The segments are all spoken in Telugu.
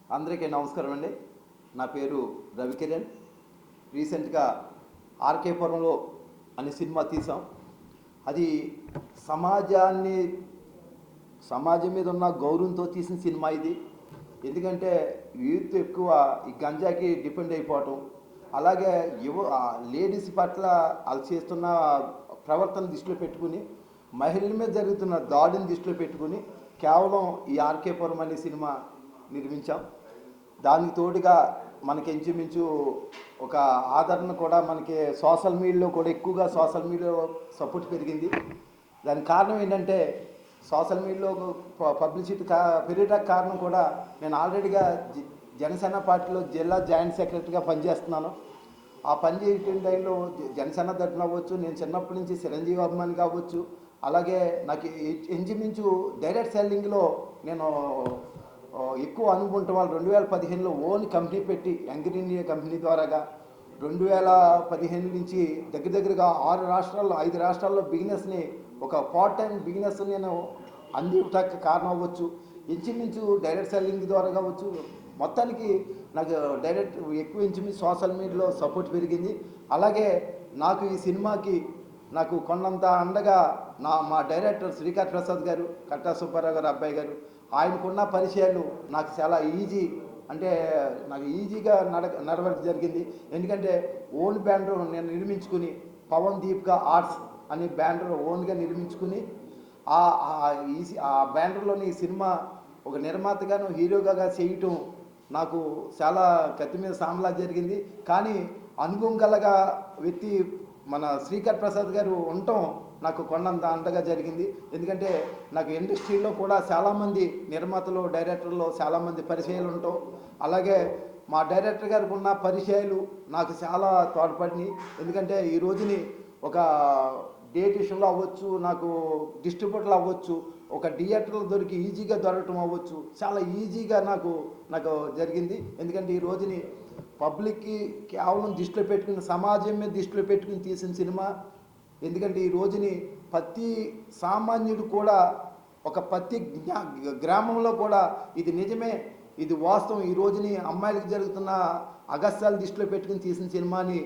అందరికీ నమస్కారం అండి. నా పేరు రవికిరణ్. రీసెంట్గా ఆర్కేపురంలో అనే సినిమా తీసాం. అది సమాజం మీద ఉన్న గౌరవంతో తీసిన సినిమా ఇది. ఎందుకంటే యూత్ ఎక్కువ ఈ గంజాకి డిపెండ్ అయిపోవటం, అలాగే లేడీస్ పట్ల వాళ్ళు చేస్తున్న ప్రవర్తన దృష్టిలో పెట్టుకుని, మహిళల మీద జరుగుతున్న దాడిని దృష్టిలో పెట్టుకుని కేవలం ఈ ఆర్కేపురం అనే సినిమా నిర్మించాం. దానికి తోడుగా మనకి ఇంచుమించు ఒక ఆదరణ కూడా మనకి సోషల్ మీడియాలో కూడా ఎక్కువగా సోషల్ మీడియాలో సపోర్ట్ పెరిగింది. దానికి కారణం ఏంటంటే సోషల్ మీడియాలో పబ్లిసిటీ పెరగడానికి కారణం కూడా నేను ఆల్రెడీగా జనసేన పార్టీలో జిల్లా జాయింట్ సెక్రటరీగా పనిచేస్తున్నాను. ఆ పని చేయటం టైంలో జనసేన తరఫున అవ్వచ్చు, నేను చిన్నప్పటి నుంచి చిరంజీవి అభిమాని కావచ్చు, అలాగే నాకు ఇంచుమించు డైరెక్ట్ సెల్లింగ్లో నేను ఎక్కువ అనుకుంటాం. వాళ్ళు 2015లో ఓన్ కంపెనీ పెట్టి యంగ్ ఇండియా కంపెనీ ద్వారాగా 2015 నుంచి దగ్గరగా 5 రాష్ట్రాల్లో బిజినెస్ని ఒక పార్ట్ టైం బిజినెస్ నేను అందించడానికి కారణం అవ్వచ్చు. ఇంచుమించు డైరెక్ట్ సెల్లింగ్ ద్వారా కావచ్చు, మొత్తానికి నాకు డైరెక్ట్ ఎక్కువ ఇంచుమించు సోషల్ మీడియాలో సపోర్ట్ పెరిగింది. అలాగే నాకు ఈ సినిమాకి నాకు కొన్నంత అండగా మా డైరెక్టర్ శ్రీకాంత్ ప్రసాద్ గారు, కట్టా సుబ్బారావు గారు అబ్బాయి గారు, ఆయనకున్న పరిచయాలు నాకు చాలా నాకు ఈజీగా నడవడం జరిగింది. ఎందుకంటే ఓన్ బ్యానర్ నేను నిర్మించుకుని పవన్ దీపికా ఆర్ట్స్ అనే బ్యానర్ ఓన్గా నిర్మించుకుని ఆ బ్యానర్లోని ఈ సినిమా ఒక నిర్మాతగాను హీరోగా చేయటం నాకు చాలా కత్తి మీద సామలా జరిగింది. కానీ అనుభవం గలగా వ్యక్తి మన శ్రీకాంత్ ప్రసాద్ గారు ఉండటం నాకు కొండంత అంతగా జరిగింది. ఎందుకంటే నాకు ఇండస్ట్రీలో కూడా చాలామంది నిర్మాతలు, డైరెక్టర్లు చాలామంది పరిచయాలు ఉంటాం. అలాగే మా డైరెక్టర్ గారికి ఉన్న పరిచయాలు నాకు చాలా తోడ్పడినాయి. ఎందుకంటే ఈ రోజుని ఒక డేటిషన్లో అవ్వచ్చు, నాకు డిస్ట్రిబ్యూటర్లు అవ్వచ్చు, ఒక థియేటర్లు ఈజీగా దొరకటం అవ్వచ్చు, చాలా ఈజీగా నాకు జరిగింది. ఎందుకంటే ఈ రోజుని పబ్లిక్కి కేవలం దృష్టిలో పెట్టుకుని, సమాజం మీద దృష్టిలో పెట్టుకుని తీసిన సినిమా. ఎందుకంటే ఈ రోజుని ప్రతి సామాన్యుడు కూడా ప్రతి గ్రామంలో కూడా ఇది నిజమే, ఇది వాస్తవం, ఈ రోజుని అమ్మాయిలకు జరుగుతున్న అగస్త్యాలు దృష్టిలో పెట్టుకుని తీసిన సినిమాని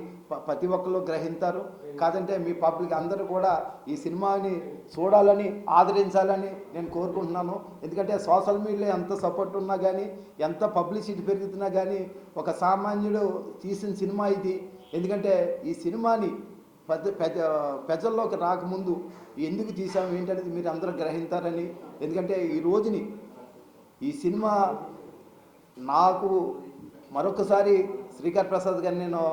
ప్రతి ఒక్కరు గ్రహించారు. కాదంటే మీ పబ్లిక్ అందరూ కూడా ఈ సినిమాని చూడాలని, ఆదరించాలని నేను కోరుకుంటున్నాను. ఎందుకంటే సోషల్ మీడియాలో ఎంత సపోర్ట్ ఉన్నా కానీ, ఎంత పబ్లిసిటీ పెరుగుతున్నా కానీ, ఒక సామాన్యుడు తీసిన సినిమా ఇది. ఎందుకంటే ఈ సినిమాని ప్రజల్లోకి రాకముందు ఎందుకు తీసాము ఏంటనేది మీరు అందరూ గ్రహించారని. ఎందుకంటే ఈ రోజుని ఈ సినిమా నాకు మరొకసారి శ్రీకాంత్ ప్రసాద్ గారిని నేను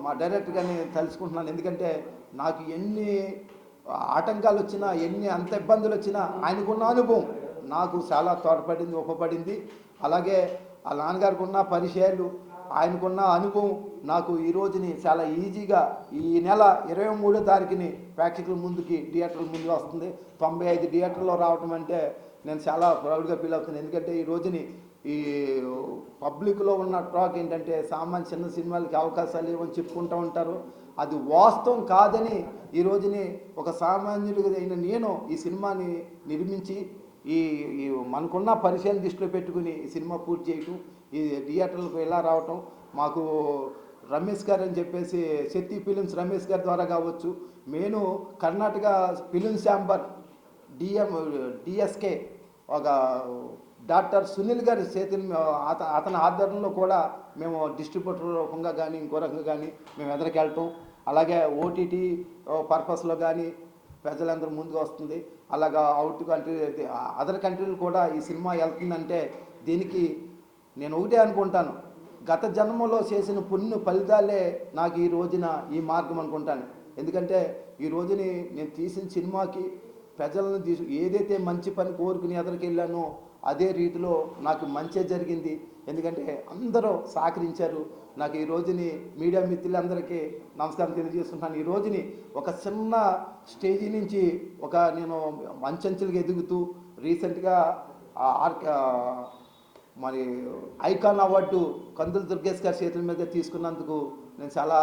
మా డైరెక్టర్ గారిని తలుచుకుంటున్నాను. ఎందుకంటే నాకు ఎన్ని ఆటంకాలు వచ్చినా, అంత ఇబ్బందులు వచ్చినా ఆయనకున్న అనుభవం నాకు చాలా తోడ్పడింది, ఉపపడింది. అలాగే ఆ నాన్నగారికి ఉన్న పరిచయాలు, ఆయనకున్న అనుభవం నాకు ఈ రోజుని చాలా ఈజీగా ఈ నెల 23వ తారీఖుని ప్రేక్షకుల ముందుకి థియేటర్ల ముందు వస్తుంది. 95 థియేటర్లో రావటం అంటే నేను చాలా ప్రౌడ్గా ఫీల్ అవుతున్నాను. ఎందుకంటే ఈ రోజుని ఈ పబ్లిక్లో ఉన్న టాక్ ఏంటంటే చిన్న సినిమాలకి అవకాశాలు లేవని చెప్పుకుంటూ ఉంటారు. అది వాస్తవం కాదని ఈ రోజుని ఒక సామాన్యుడిగా అయిన నేను ఈ సినిమాని నిర్మించి ఈ మనకున్న పరిచయం దృష్టిలో పెట్టుకుని ఈ సినిమా పూర్తి చేయటం, ఈ థియేటర్లకు ఎలా రావటం, మాకు రమేష్ గారు అని చెప్పేసి శక్తి ఫిలిమ్స్ రమేష్ గారి ద్వారా కావచ్చు, నేను కర్ణాటక ఫిలిం ఛాంబర్ డిఎస్కే ఒక డాక్టర్ సునీల్ గారి అతని ఆధ్వర్యంలో కూడా మేము డిస్ట్రిబ్యూటర్ రూపంగా కానీ ఇంకో రకంగా కానీ మేము ఎదురుకెళ్ళటం, అలాగే ఓటీటీ పర్పస్లో కానీ ప్రజలందరూ ముందుకు వస్తుంది. అలాగా అవుట్ కంట్రీ, అదర్ కంట్రీలు కూడా ఈ సినిమా వెళ్తుందంటే దీనికి నేను ఒకటే అనుకుంటాను, గత జన్మలో చేసిన పుణ్య ఫలితాలే నాకు ఈ రోజున ఈ మార్గం అనుకుంటాను. ఎందుకంటే ఈ రోజుని నేను తీసిన సినిమాకి ప్రజలను ఏదైతే మంచి పని కోరుకుని ఎదురుకెళ్ళానో అదే రీతిలో నాకు మంచి జరిగింది. ఎందుకంటే అందరూ సహకరించారు. నాకు ఈ రోజుని మీడియా మిత్రులందరికీ నమస్కారం తెలియజేస్తున్నాను. ఈ రోజుని ఒక చిన్న స్టేజీ నుంచి నేను మంచెంచెలుగా ఎదుగుతూ రీసెంట్గా మరి ఐకాన్ అవార్డు కందుల దుర్గేష్ గారి చేతుల మీద తీసుకున్నందుకు నేను చాలా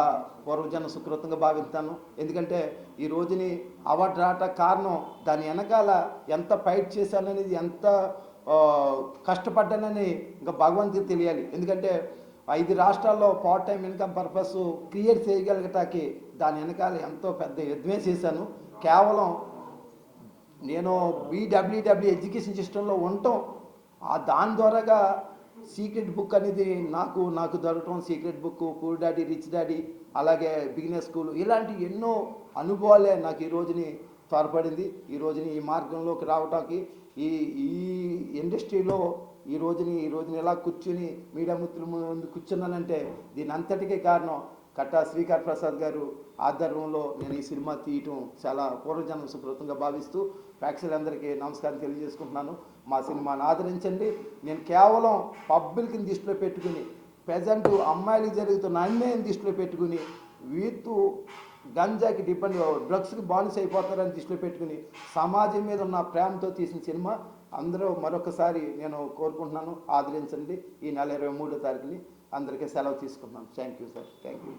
పూర్వజన్మ సుకృతంగా భావిస్తాను. ఎందుకంటే ఈ రోజుని అవార్డు రావటానికి కారణం దాని వెనకాల ఎంత ఫైట్ చేశాననేది, ఎంత ఆ, కష్టపడ్డానని ఇంకా భగవంతుడికి తెలియాలి. ఎందుకంటే 5 రాష్ట్రాల్లో part time income purpose create చేయగలిగటానికి దాని వెనకాల ఎంతో పెద్ద యుద్ధమే చేశాను. కేవలం నేను బీడబ్ల్యూడబ్ల్యూ ఎడ్యుకేషన్ సిస్టంలో ఉండటం, దాని ద్వారాగా సీక్రెట్ బుక్ అనేది నాకు దొరకటం, secret book, poor daddy rich daddy, అలాగే బిగినెస్ స్కూల్, ఇలాంటి ఎన్నో అనుభవాలే నాకు ఈ రోజుని త్వరపడింది. ఈ రోజుని ఈ మార్గంలోకి రావటానికి, ఈ ఈ ఇండస్ట్రీలో ఈ రోజుని ఇలా కూర్చుని మీడియా మిత్రుల ముందు కూర్చున్నానంటే దీని అంతటికీ కారణం కట్టా శ్రీకర్ ప్రసాద్ గారు ఆధ్వర్యంలో నేను ఈ సినిమా తీయటం చాలా పూర్వజన్మ సుకృతంగా భావిస్తూ ప్రేక్షకులందరికీ నమస్కారం తెలియజేసుకుంటున్నాను. మా సినిమాని ఆదరించండి. నేను కేవలం పబ్లిక్ని దృష్టిలో పెట్టుకుని, ప్రజెంట్ అమ్మాయిలకు జరుగుతున్న అన్యాయం దృష్టిలో పెట్టుకుని, వీతు గంజాకి డ్రగ్స్కి బానిస అయిపోతారని దృష్టిలో పెట్టుకుని సమాజం మీద ఉన్న ప్రేమతో తీసిన సినిమా. అందరూ మరొకసారి నేను కోరుకుంటున్నాను, ఆదరించండి. ఈ నెల 23వ తారీఖుని అందరికీ సెలవు తీసుకుంటున్నాను. Thank you sir, thank you.